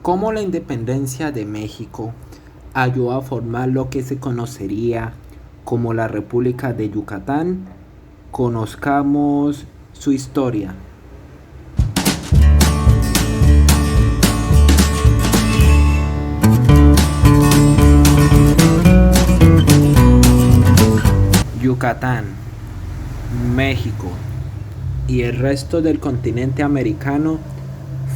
cómo la independencia de México ayudó a formar lo que se conocería como la República de Yucatán. Conozcamos su historia. Yucatán, México y el resto del continente americano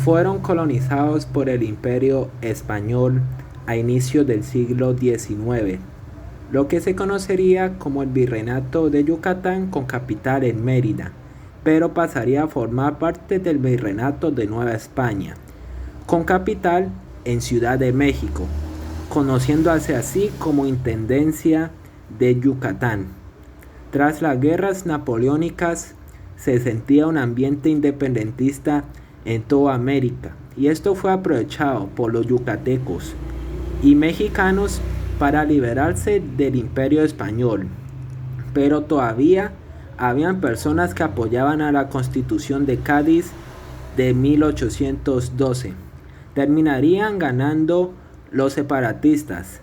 fueron colonizados por el Imperio Español a inicios del siglo XIX, lo que se conocería como el Virreinato de Yucatán con capital en Mérida, pero pasaría a formar parte del Virreinato de Nueva España, con capital en Ciudad de México, conociéndose así como Intendencia de Yucatán. Tras las guerras napoleónicas se sentía un ambiente independentista en toda América, y esto fue aprovechado por los yucatecos y mexicanos para liberarse del Imperio Español. Pero todavía habían personas que apoyaban a la Constitución de Cádiz de 1812. Terminarían ganando los separatistas,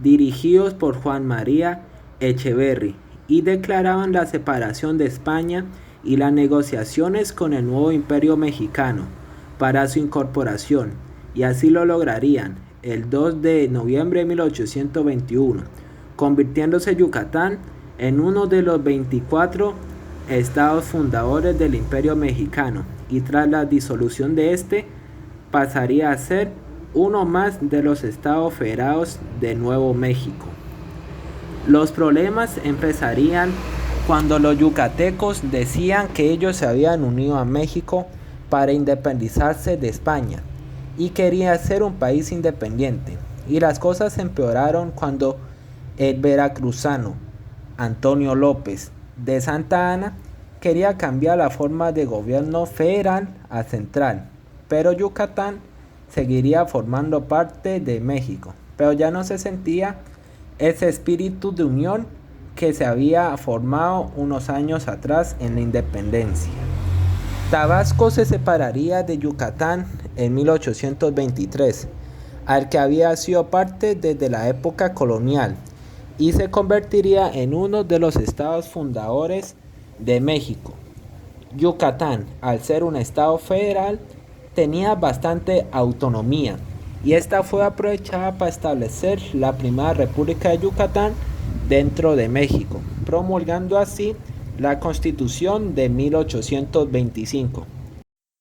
dirigidos por Juan María Echeverri, y declaraban la separación de España y las negociaciones con el nuevo imperio mexicano para su incorporación, y así lo lograrían el 2 de noviembre de 1821, convirtiéndose Yucatán en uno de los 24 estados fundadores del imperio mexicano, y tras la disolución de este pasaría a ser uno más de los estados federados de Nuevo México. Los problemas empezarían cuando los yucatecos decían que ellos se habían unido a México para independizarse de España y querían ser un país independiente, y las cosas empeoraron cuando el veracruzano Antonio López de Santa Anna quería cambiar la forma de gobierno federal a central, pero Yucatán seguiría formando parte de México, pero ya no se sentía ese espíritu de unión que se había formado unos años atrás en la independencia. Tabasco se separaría de Yucatán en 1823, al que había sido parte desde la época colonial, y se convertiría en uno de los estados fundadores de México. Yucatán, al ser un estado federal, tenía bastante autonomía, y esta fue aprovechada para establecer la primera República de Yucatán dentro de México, promulgando así la Constitución de 1825.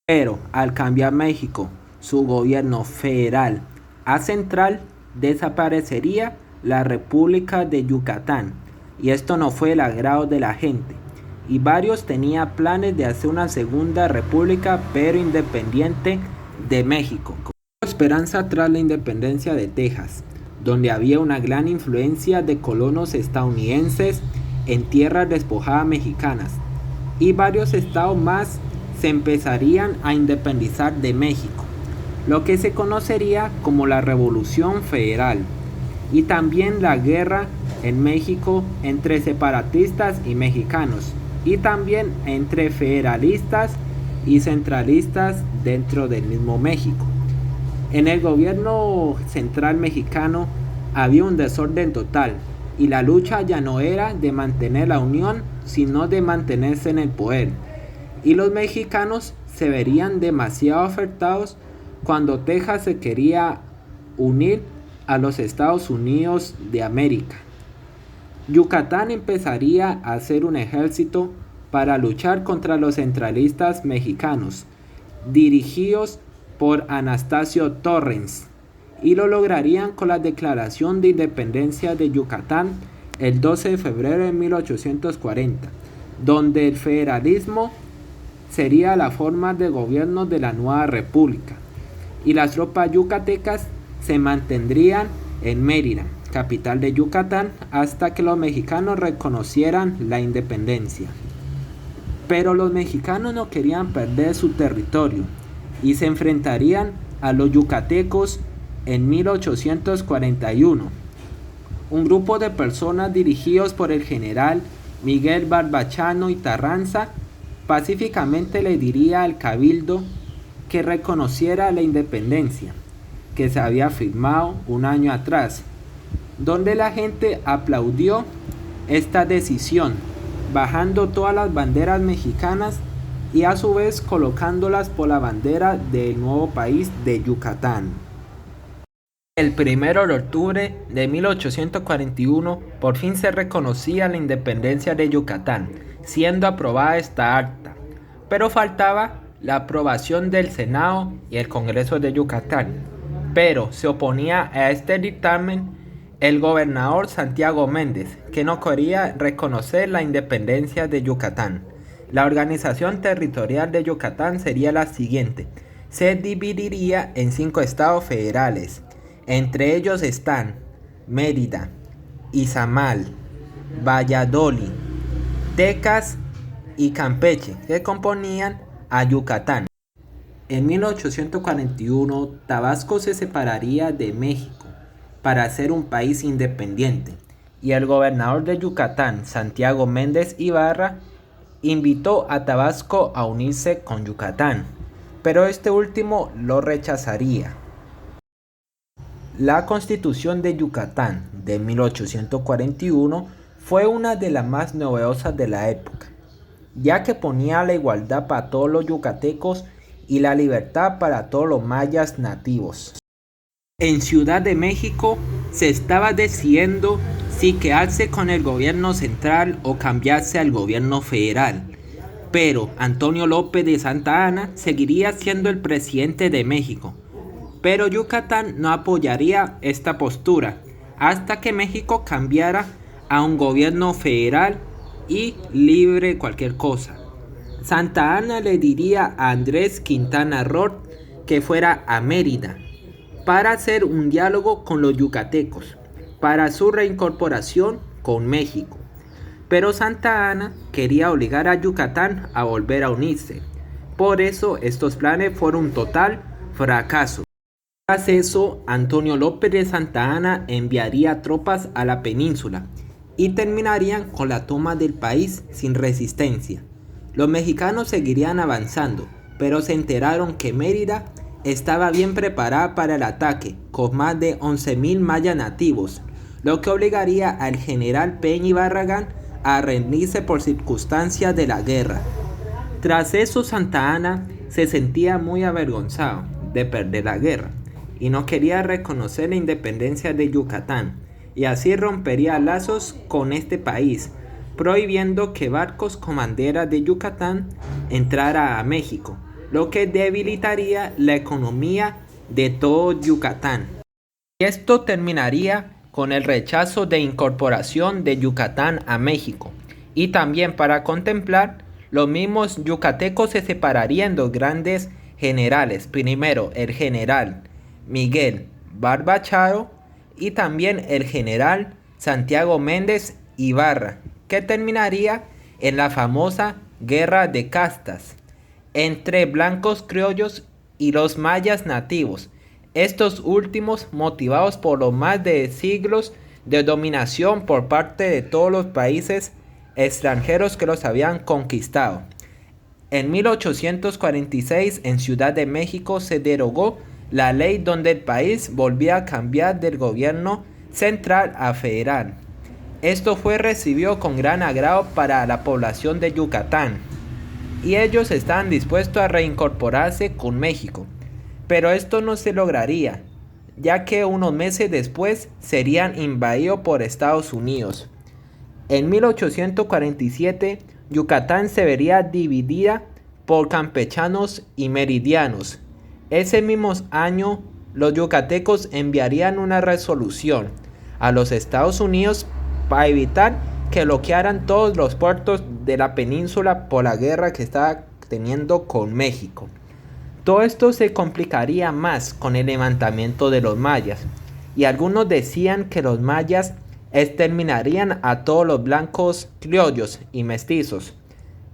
Pero al cambiar México su gobierno federal a central, desaparecería la República de Yucatán, y esto no fue el agrado de la gente, y varios tenían planes de hacer una segunda república pero independiente de México. Esperanza tras la independencia de Texas, donde había una gran influencia de colonos estadounidenses en tierras despojadas mexicanas, y varios estados más se empezarían a independizar de México, lo que se conocería como la Revolución Federal, y también la guerra en México entre separatistas y mexicanos, y también entre federalistas y centralistas dentro del mismo México. En el gobierno central mexicano había un desorden total, y la lucha ya no era de mantener la unión, sino de mantenerse en el poder, y los mexicanos se verían demasiado afectados cuando Texas se quería unir a los Estados Unidos de América. Yucatán empezaría a hacer un ejército para luchar contra los centralistas mexicanos, dirigidos por Anastasio Torrens, y lo lograrían con la Declaración de Independencia de Yucatán el 12 de febrero de 1840, donde el federalismo sería la forma de gobierno de la nueva república, y las tropas yucatecas se mantendrían en Mérida, capital de Yucatán, hasta que los mexicanos reconocieran la independencia. Pero los mexicanos no querían perder su territorio, y se enfrentarían a los yucatecos en 1841. Un grupo de personas dirigidos por el general Miguel Barbachano y Carranza pacíficamente le diría al cabildo que reconociera la independencia, que se había firmado un año atrás, donde la gente aplaudió esta decisión, bajando todas las banderas mexicanas y a su vez colocándolas por la bandera del nuevo país de Yucatán. El 1 de octubre de 1841 por fin se reconocía la independencia de Yucatán, siendo aprobada esta acta, pero faltaba la aprobación del Senado y el Congreso de Yucatán. Pero se oponía a este dictamen el gobernador Santiago Méndez, que no quería reconocer la independencia de Yucatán. La organización territorial de Yucatán sería la siguiente: se dividiría en 5 estados federales. Entre ellos están Mérida, Izamal, Valladolid, Tecas y Campeche, que componían a Yucatán. En 1841, Tabasco se separaría de México para ser un país independiente, y el gobernador de Yucatán, Santiago Méndez Ibarra, invitó a Tabasco a unirse con Yucatán, pero este último lo rechazaría. La Constitución de Yucatán de 1841 fue una de las más novedosas de la época, ya que ponía la igualdad para todos los yucatecos y la libertad para todos los mayas nativos. En Ciudad de México se estaba decidiendo si quedarse con el gobierno central o cambiarse al gobierno federal, pero Antonio López de Santa Anna seguiría siendo el presidente de México. Pero Yucatán no apoyaría esta postura hasta que México cambiara a un gobierno federal y libre de cualquier cosa. Santa Anna le diría a Andrés Quintana Roo que fuera a Mérida para hacer un diálogo con los yucatecos para su reincorporación con México. Pero Santa Anna quería obligar a Yucatán a volver a unirse. Por eso estos planes fueron un total fracaso. Tras eso, Antonio López de Santa Anna enviaría tropas a la península y terminarían con la toma del país sin resistencia. Los mexicanos seguirían avanzando, pero se enteraron que Mérida estaba bien preparada para el ataque, con más de 11,000 mayas nativos, lo que obligaría al general Peña y Barragán a rendirse por circunstancias de la guerra. Tras eso, Santa Anna se sentía muy avergonzado de perder la guerra y no quería reconocer la independencia de Yucatán, y así rompería lazos con este país, prohibiendo que barcos con bandera de Yucatán entrara a México, lo que debilitaría la economía de todo Yucatán. Y esto terminaría con el rechazo de incorporación de Yucatán a México, y también para contemplar, los mismos yucatecos se separarían en 2 grandes generales. Primero, el general Miguel Barbacharo y también el general Santiago Méndez Ibarra, que terminaría en la famosa Guerra de Castas entre blancos criollos y los mayas nativos, estos últimos motivados por los más de siglos de dominación por parte de todos los países extranjeros que los habían conquistado. En 1846 en Ciudad de México se derogó la ley donde el país volvía a cambiar del gobierno central a federal. Esto fue recibido con gran agrado para la población de Yucatán, y ellos estaban dispuestos a reincorporarse con México. Pero esto no se lograría, ya que unos meses después serían invadidos por Estados Unidos. En 1847, Yucatán se vería dividida por campechanos y meridianos. Ese mismo año, los yucatecos enviarían una resolución a los Estados Unidos para evitar que bloquearan todos los puertos de la península por la guerra que estaba teniendo con México. Todo esto se complicaría más con el levantamiento de los mayas, y algunos decían que los mayas exterminarían a todos los blancos criollos y mestizos.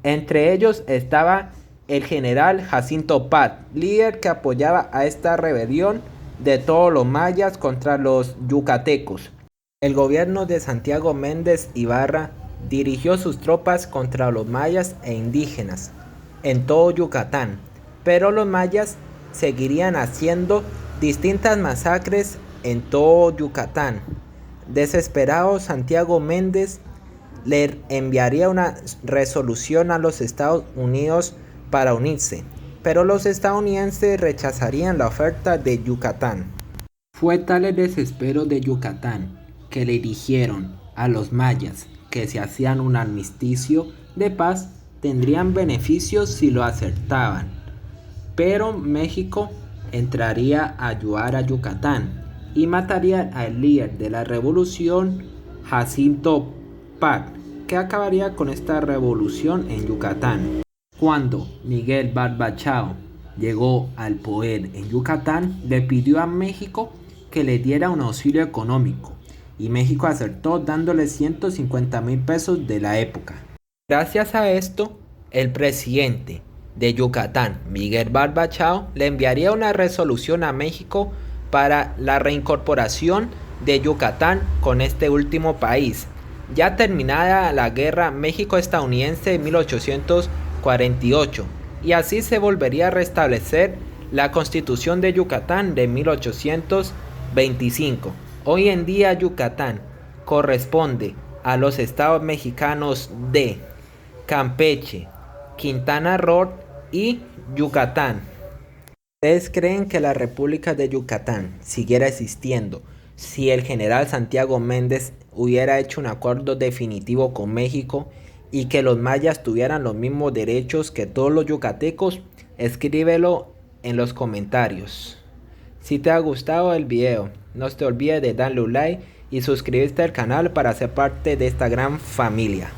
Entre ellos estaba el general Jacinto Paz, líder que apoyaba a esta rebelión de todos los mayas contra los yucatecos. El gobierno de Santiago Méndez Ibarra dirigió sus tropas contra los mayas e indígenas en todo Yucatán, pero los mayas seguirían haciendo Distintas masacres en todo Yucatán. Desesperado, Santiago Méndez le enviaría una resolución a los Estados Unidos para unirse, pero los estadounidenses rechazarían la oferta de Yucatán. Fue tal el desespero de Yucatán que le dijeron a los mayas que si hacían un armisticio de paz tendrían beneficios si lo aceptaban, pero México entraría a ayudar a Yucatán y mataría al líder de la revolución, Jacinto Pac, que acabaría con esta revolución en Yucatán. Cuando Miguel Barbachao llegó al poder en Yucatán, le pidió a México que le diera un auxilio económico y México aceptó dándole 150,000 pesos de la época. Gracias a esto, el presidente de Yucatán, Miguel Barbachao, le enviaría una resolución a México para la reincorporación de Yucatán con este último país. Ya terminada la guerra México-estadounidense en 1848, y así se volvería a restablecer la Constitución de Yucatán de 1825. Hoy en día Yucatán corresponde a los estados mexicanos de Campeche, Quintana Roo y Yucatán. ¿Ustedes creen que la República de Yucatán siguiera existiendo si el general Santiago Méndez hubiera hecho un acuerdo definitivo con México y que los mayas tuvieran los mismos derechos que todos los yucatecos? Escríbelo en los comentarios. Si te ha gustado el video, no te olvides de darle un like y suscribirte al canal para ser parte de esta gran familia.